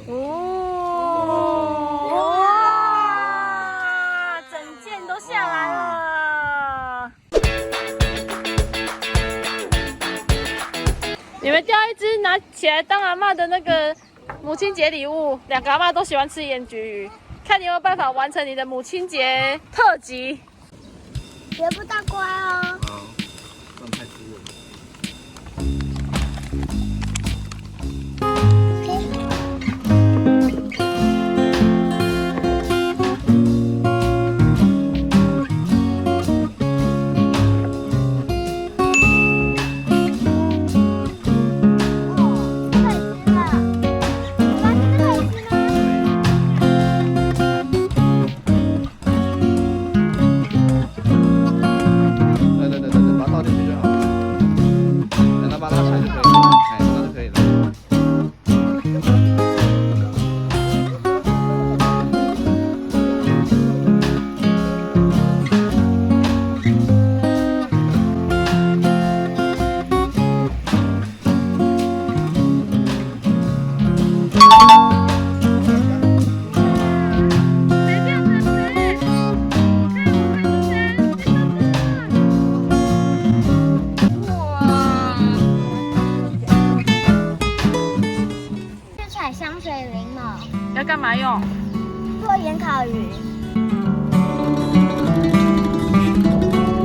哦，哇，整件都下来了。你们钓一只拿起来当阿嬷的那个母亲节礼物，两个阿嬷都喜欢吃盐焗鱼，看你有没有办法完成你的母亲节特辑。学不到乖哦。好，这样太粗了。香水柠檬要干嘛用？做盐烤鱼。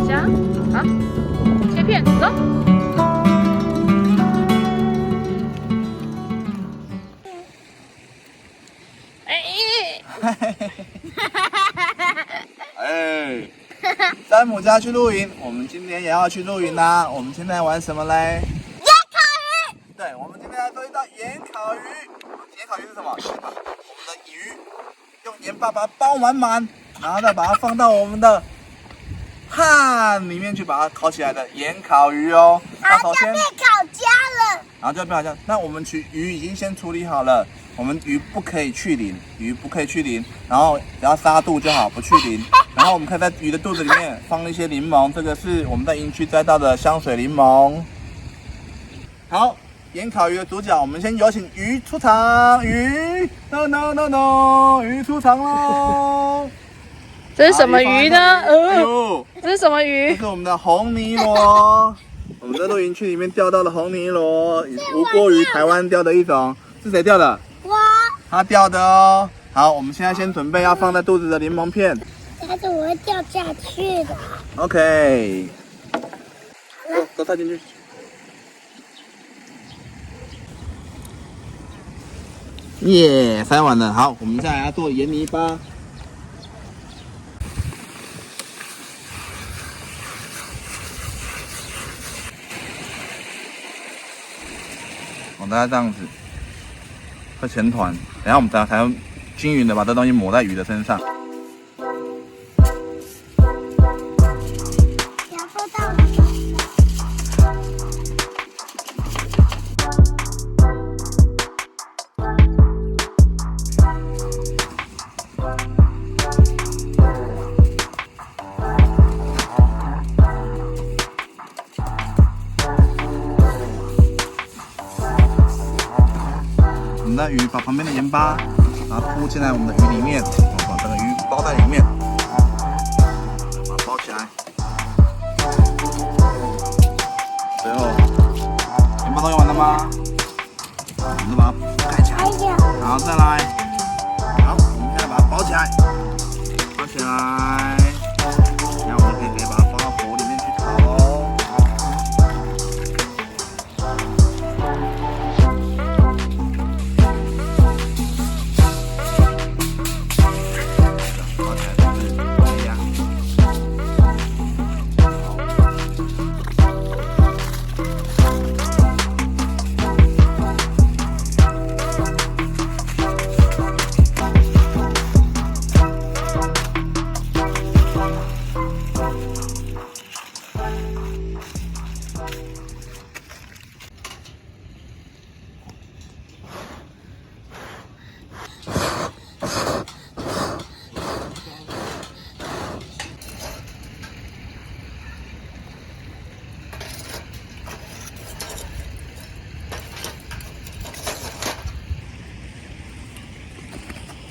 加，好，切片，走。哎，山姆家去露营，我们今天也要去露营啦。我们今天玩什么嘞？盐烤鱼。对，我们今天来做一道盐烤鱼。盐烤鱼是什么？是把我们的鱼用盐巴把它包满满，然后再把它放到我们的炭里面去把它烤起来的盐烤鱼哦。那首先，变烤焦了。然后就变好像，那我们鱼已经先处理好了。我们鱼不可以去鳞，鱼不可以去鳞，然后只要杀肚就好，不去鳞。然后我们可以在鱼的肚子里面放一些柠檬，这个是我们在营区摘到的香水柠檬。好，盐烤鱼的主角，我们先有请鱼出场。鱼 ，no no no no， 鱼出场喽！这是什么鱼呢？哎呦，这是什么这鱼？是我们的红泥螺。我们在露营区里面钓到的红泥螺，无锅鱼，台湾钓的一种，是谁钓的？我，他钓的哦。好，我们现在先准备要放在肚子的柠檬片。但是我会掉下去的。OK，都塞进去。耶，塞完了。好，我们再来要做盐泥巴。大概这样子，会成团。等下我们才用均匀的把这东西抹在鱼的身上。要说到我们的鱼把旁边的盐巴，把它铺进来我们的鱼里面，把整个鱼包在里面，把它包起来。最后，盐巴都用完了吗？我们就把它盖起来，然后再来，好，我们现在把它包起来，包起来，然后我们就可以把它放到火里面去烤喽。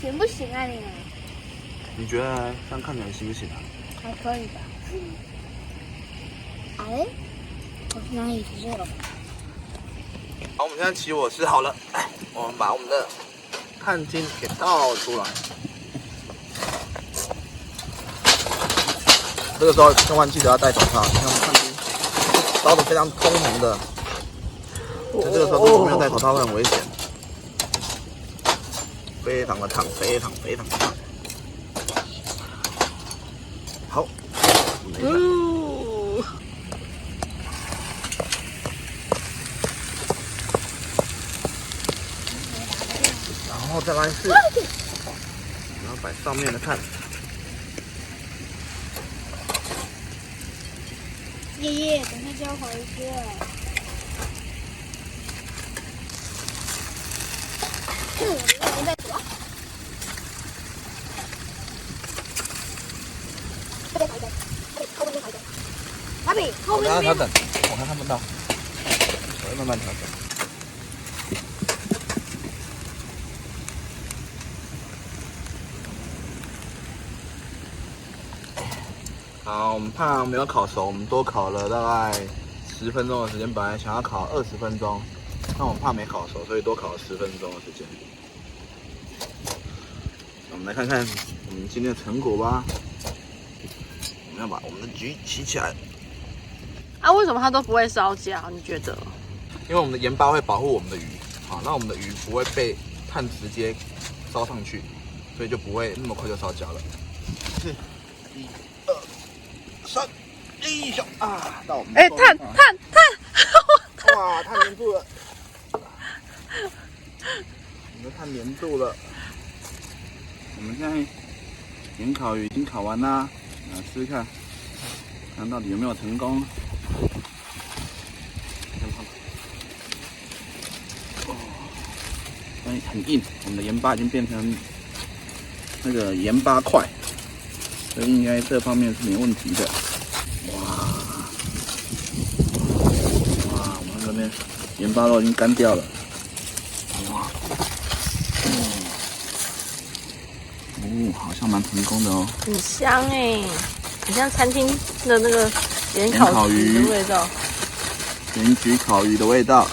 行不行啊你？你觉得这样看起来行不行啊？还可以吧。哎，我哪里热了？好，我们现在起火试好了，我们把我们的碳晶给倒出来。这个时候千万记得要戴手套，因为我们碳晶烧得非常通红的，在这个时候如果没有戴手套会很危险，非常的烫，非常的烫。好，然后再来是，然后摆上面的碳。爷爷，等下就要回去了。阿比，后面我调整，我还看不到，我会慢慢调整。好，我们怕没有烤熟，我们多烤了大概10分钟的时间，本来想要烤20分钟，但我们怕没烤熟，所以多烤了10分钟的时间。我们来看看我们今天的成果吧。我们要把我们的鱼起起来。啊，为什么它都不会烧焦？你觉得？因为我们的盐巴会保护我们的鱼，好，那我们的鱼不会被碳直接烧上去，所以就不会那么快就烧焦了。是，1、2、3，一小啊，到我们哎，碳！哇，碳粘住了，我们的碳粘住了。我们现在盐烤鱼已经烤完啦，来试试看，看到底有没有成功。很硬，我们的盐巴已经变成那个盐巴块，所以应该这方面是没问题的。哇，我们这边盐巴都已经干掉了。哇，好像蛮成功的哦。很香哎，很像餐厅的那个盐烤鱼的味道。盐焗烤鱼的味道，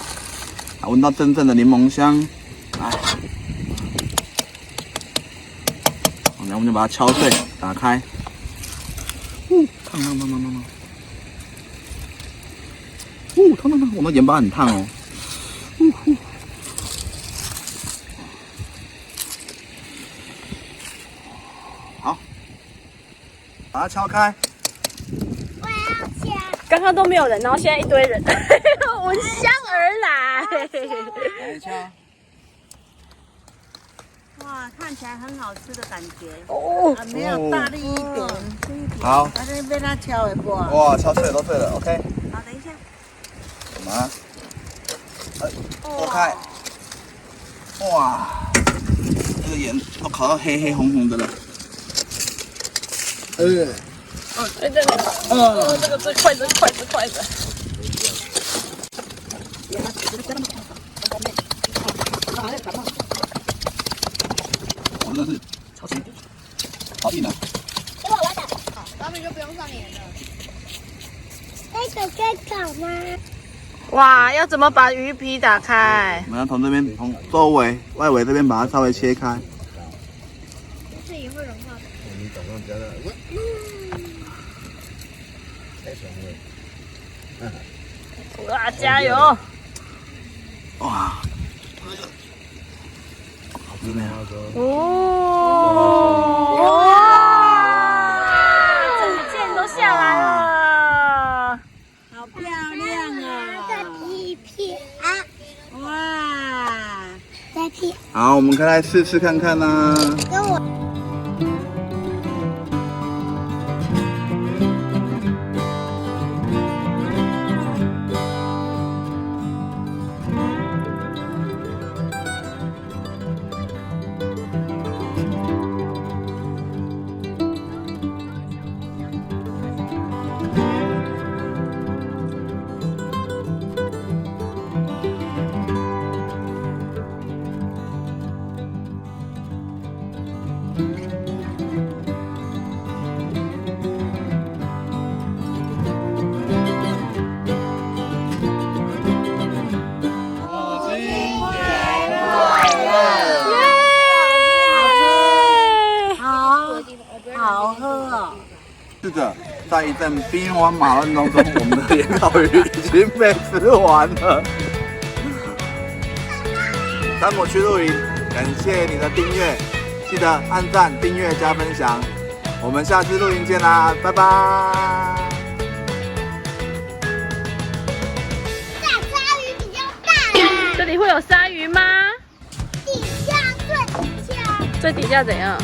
闻到真正的柠檬香。来，然后我们就把它敲碎，打开。烫！烫！我们盐巴很烫哦。好，把它敲开。我要加。刚刚都没有人，然后现在一堆人，闻香而来。来一敲。哇，看起来很好吃的感觉。哦，没有大力一点，轻一点。好，反正被它敲的不？哇，敲碎了，都碎了 ，OK。好，等一下。我们，拨开。哇，这个盐都烤到黑黑红红的了。哎，对，这筷子。我这是超轻，好硬啊！给我的。好，咱们就不用上盐了。这个在烤吗？哇，要怎么把鱼皮打开？我们要从这边，从周围、外围这边把它稍微切开。这也会融化的。你总共加了，太香了。哇，加油！哇，好吃没有？哇，整件都下来了。好漂亮啊！这皮片啊，哇，再片好，我们可以来试试看看啦。跟我。是的，在一阵兵荒马乱当中，我们的盐烤鱼已经被吃完了。山姆去露营，感谢你的订阅，记得按赞、订阅、加分享。我们下次露营见啦，拜拜。大鲨鱼比较大啦，这里会有鲨鱼吗？底下最底下。最底下怎样？